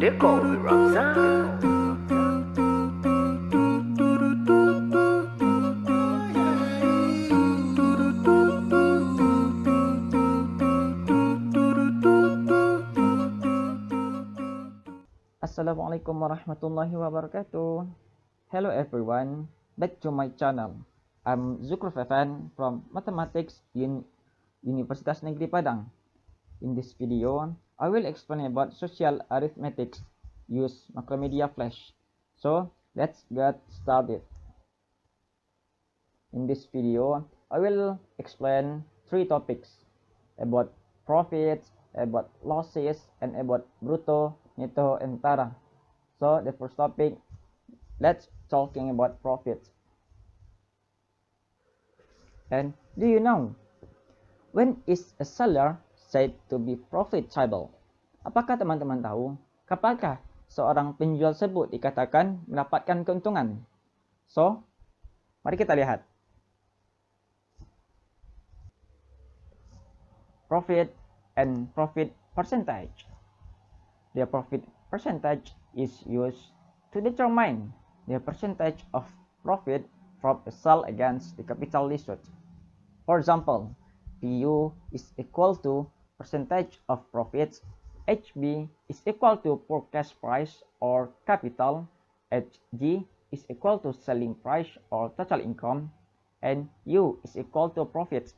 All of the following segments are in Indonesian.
They call me Ramzan. Assalamualaikum warahmatullahi wabarakatuh. Hello everyone, back to my channel. I'm Zukru Fefen from Mathematics in Universitas Negeri Padang. In this video, I will explain about social arithmetic use Macromedia Flash. So, let's get started. In this video, I will explain three topics about profits, about losses, and about brutto, netto, and tara. So the first topic, let's talking about profits. And do you know when is a seller said to be profitable? Apakah teman-teman tahu kapankah seorang penjual tersebut dikatakan mendapatkan keuntungan? So, mari kita lihat. Profit and profit percentage. The profit percentage is used to determine the percentage of profit from a sale against the capital issued. For example, PU is equal to percentage of profits, HB is equal to purchase price or capital, HG is equal to selling price or total income, and U is equal to profits.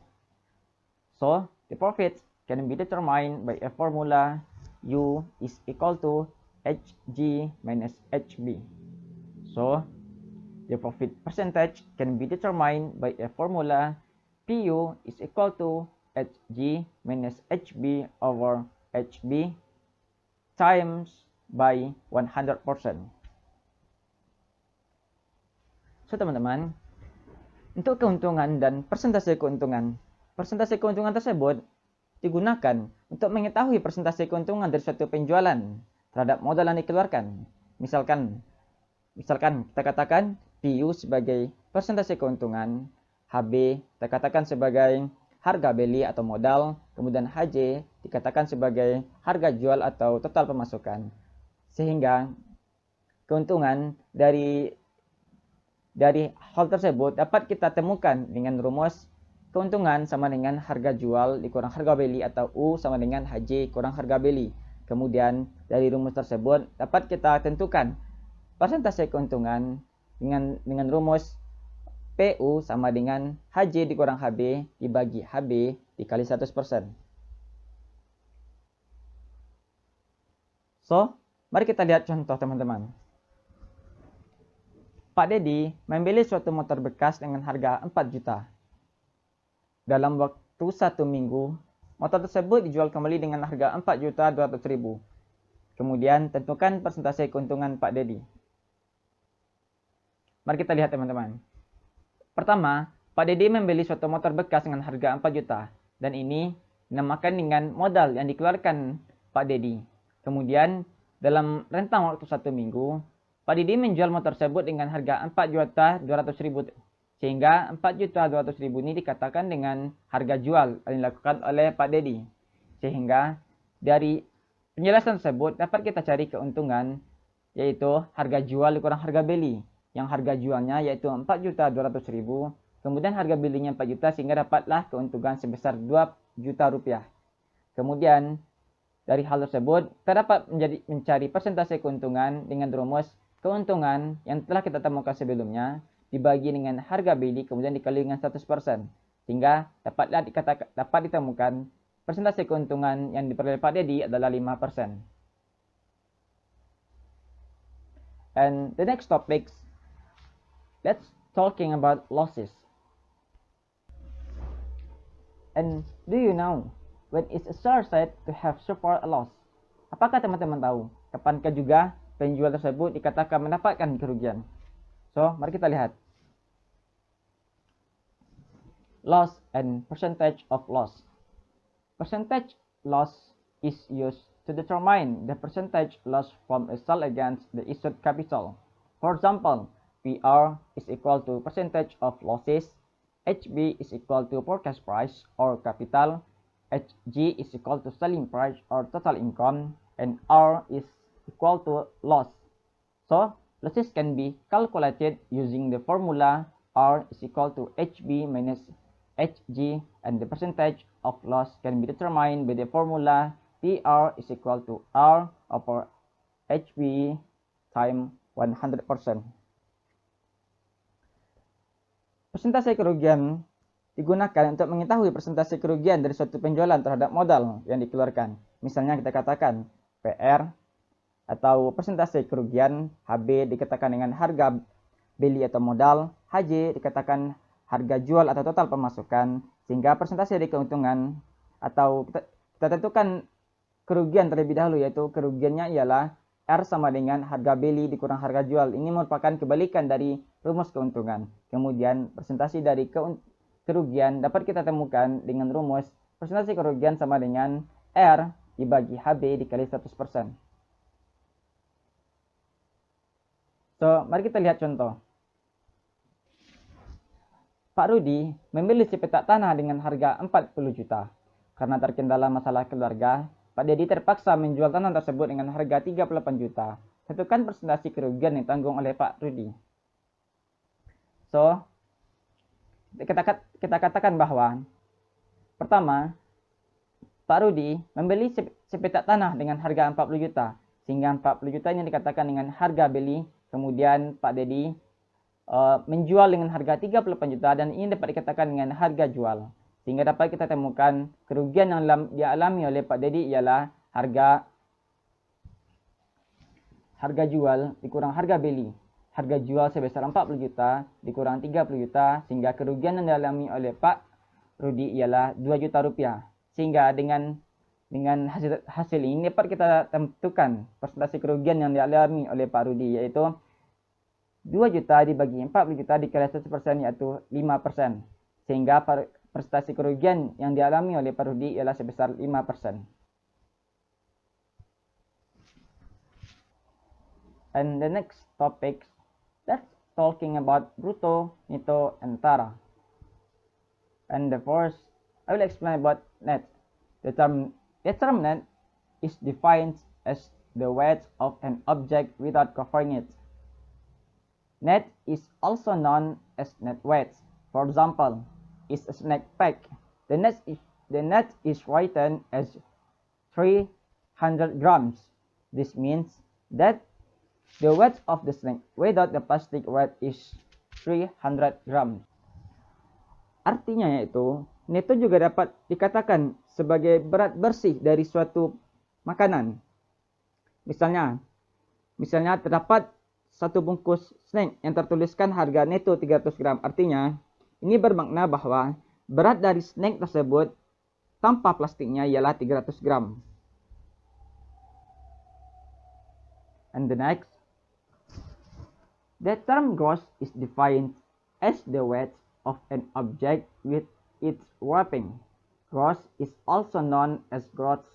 So, the profit can be determined by a formula U is equal to HG minus HB. So, the profit percentage can be determined by a formula PU is equal to HG minus HB over HB times by 100%. So, teman-teman, untuk keuntungan dan persentase keuntungan tersebut digunakan untuk mengetahui persentase keuntungan dari suatu penjualan terhadap modal yang dikeluarkan. Misalkan kita katakan PU sebagai persentase keuntungan, HB kita katakan sebagai harga beli atau modal, kemudian HJ dikatakan sebagai harga jual atau total pemasukan. Sehingga keuntungan dari hal tersebut dapat kita temukan dengan rumus keuntungan sama dengan harga jual dikurang harga beli atau U sama dengan HJ kurang harga beli. Kemudian dari rumus tersebut dapat kita tentukan persentase keuntungan dengan rumus PU sama dengan HJ dikurang HB dibagi HB dikali 100%. So, mari kita lihat contoh teman-teman. Pak Dedi membeli suatu motor bekas dengan harga 4 juta. Dalam waktu 1 minggu, motor tersebut dijual kembali dengan harga 4.200.000. Kemudian tentukan persentase keuntungan Pak Dedi. Mari kita lihat teman-teman. Pertama, Pak Dedi membeli suatu motor bekas dengan harga 4 juta. Dan ini dinamakan dengan modal yang dikeluarkan Pak Dedi. Kemudian dalam rentang waktu 1 minggu, Pak Dedi menjual motor tersebut dengan harga 4.200.000. Sehingga 4.200.000 ini dikatakan dengan harga jual yang dilakukan oleh Pak Dedi. Sehingga dari penjelasan tersebut dapat kita cari keuntungan, yaitu harga jual dikurang harga beli. Yang harga jualnya yaitu 4.200.000, kemudian harga belinya 4 juta sehingga dapatlah keuntungan sebesar 2 juta rupiah. Kemudian dari hal tersebut kita dapat mencari persentase keuntungan dengan rumus keuntungan yang telah kita temukan sebelumnya dibagi dengan harga beli kemudian dikali dengan 100%, sehingga dapat ditemukan persentase keuntungan yang diperoleh Pak Dedi adalah 5%. And the next topic, let's talking about losses. And do you know when is a seller said to have suffered a loss? Apakah teman-teman tahu kapankah juga penjual tersebut dikatakan mendapatkan kerugian? So, mari kita lihat. Loss and percentage of loss. Percentage loss is used to determine the percentage loss from a sale against the issued capital. For example, PR is equal to percentage of losses, HB is equal to purchase price or capital, HG is equal to selling price or total income, and R is equal to loss. So, losses can be calculated using the formula R is equal to HB minus HG, and the percentage of loss can be determined by the formula PR is equal to R over HB times 100%. Persentase kerugian digunakan untuk mengetahui persentase kerugian dari suatu penjualan terhadap modal yang dikeluarkan. Misalnya kita katakan PR atau persentase kerugian, HB dikatakan dengan harga beli atau modal, HJ dikatakan harga jual atau total pemasukan, sehingga persentase dari keuntungan atau kita tentukan kerugian terlebih dahulu, yaitu kerugiannya ialah R sama dengan harga beli dikurang harga jual. Ini merupakan kebalikan dari rumus keuntungan. Kemudian persentase dari kerugian dapat kita temukan dengan rumus persentase kerugian sama dengan R dibagi HB dikali 100%. So, mari kita lihat contoh. Pak Rudi membeli sepetak tanah dengan harga 40 juta. Karena terkendala masalah keluarga, Pak Dedi terpaksa menjual tanah tersebut dengan harga 38 juta. Tentukan persentase kerugian yang ditanggung oleh Pak Rudi. So, kita katakan bahwa pertama, Pak Rudi membeli sepetak tanah dengan harga 40 juta. Sehingga 40 juta ini dikatakan dengan harga beli. Kemudian Pak Dedi menjual dengan harga 38 juta dan ini dapat dikatakan dengan harga jual. Sehingga dapat kita temukan kerugian yang dialami oleh Pak Dedi ialah harga jual dikurang harga beli. Harga jual sebesar 40 juta dikurang 30 juta, sehingga kerugian yang dialami oleh Pak Rudi ialah 2 juta rupiah. Sehingga dengan hasil ini dapat kita tentukan persentase kerugian yang dialami oleh Pak Rudi, yaitu 2 juta dibagi 40 juta dikali 100%, yaitu 5%. Sehingga persentase kerugian yang dialami oleh Pak Rudi ialah sebesar 5%. And the next topic, let's talking about brutto, netto, and tara. And the first, I will explain about net. The term net is defined as the weight of an object without covering it. Net is also known as net weight. For example, is a snack pack. The net is written as 300 grams. This means that the weight of the snack without the plastic weight is 300 grams. Artinya yaitu, netto juga dapat dikatakan sebagai berat bersih dari suatu makanan. Misalnya terdapat satu bungkus snack yang tertuliskan harga netto 300 gram. Artinya, ini bermakna bahwa berat dari snack tersebut tanpa plastiknya ialah 300 gram. And the next, the term gross is defined as the weight of an object with its wrapping. Gross is also known as gross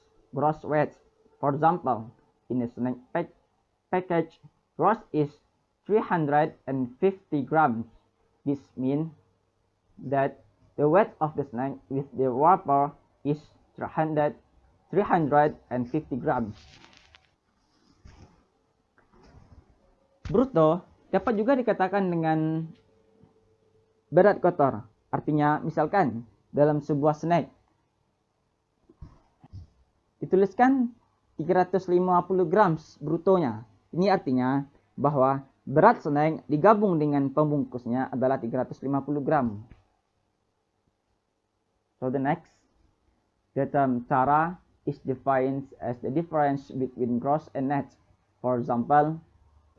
weight. For example, in a snack package, gross is 350 grams. This means that the weight of the snack with the wrapper is 350 grams. Bruto dapat juga dikatakan dengan berat kotor. Artinya, misalkan dalam sebuah snack dituliskan 350 grams brutonya. Ini artinya bahwa berat snack digabung dengan pembungkusnya adalah 350 gram. So the next, the term tara is defined as the difference between gross and net. For example,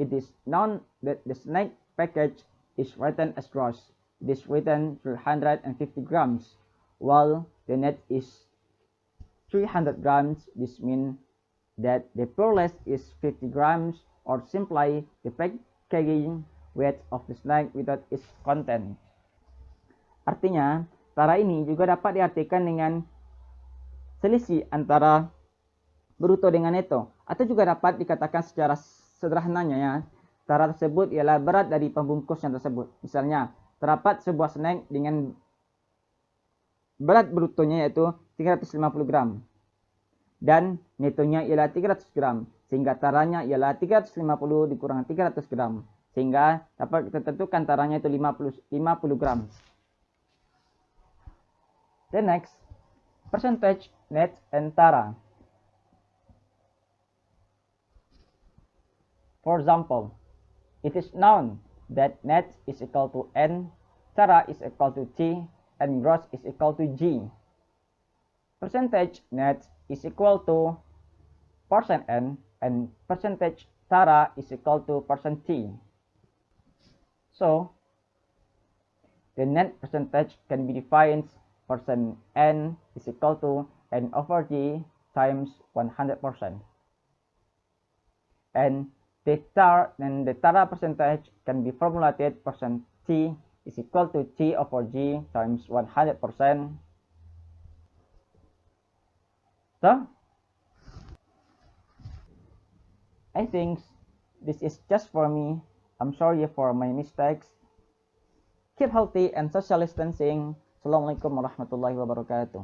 it is known that the snack package is written as gross. It is written 350 grams, while the net is 300 grams. This means that the pure less is 50 grams, or simply the packaging weight of the snack without its content. Artinya, tara ini juga dapat diartikan dengan selisih antara bruto dengan netto, atau juga dapat dikatakan secara sederhananya ya, tara tersebut ialah berat dari pembungkusnya tersebut. Misalnya, terdapat sebuah snack dengan berat brutonya yaitu 350 gram dan netonya ialah 300 gram. sehingga taranya ialah 350 dikurang 300 gram, sehingga dapat kita tentukan taranya itu 50 gram. The next, percentage net and tara. For example, it is known that net is equal to N, tara is equal to T, and gross is equal to G. Percentage net is equal to percent N, and percentage tara is equal to percent T. So, the net percentage can be defined percent N is equal to N over G times 100%. And the tara percentage can be formulated percent T is equal to T over G times 100%. So, I think this is just for me. I'm sorry for my mistakes. Keep healthy and social distancing. Assalamualaikum warahmatullahi wabarakatuh.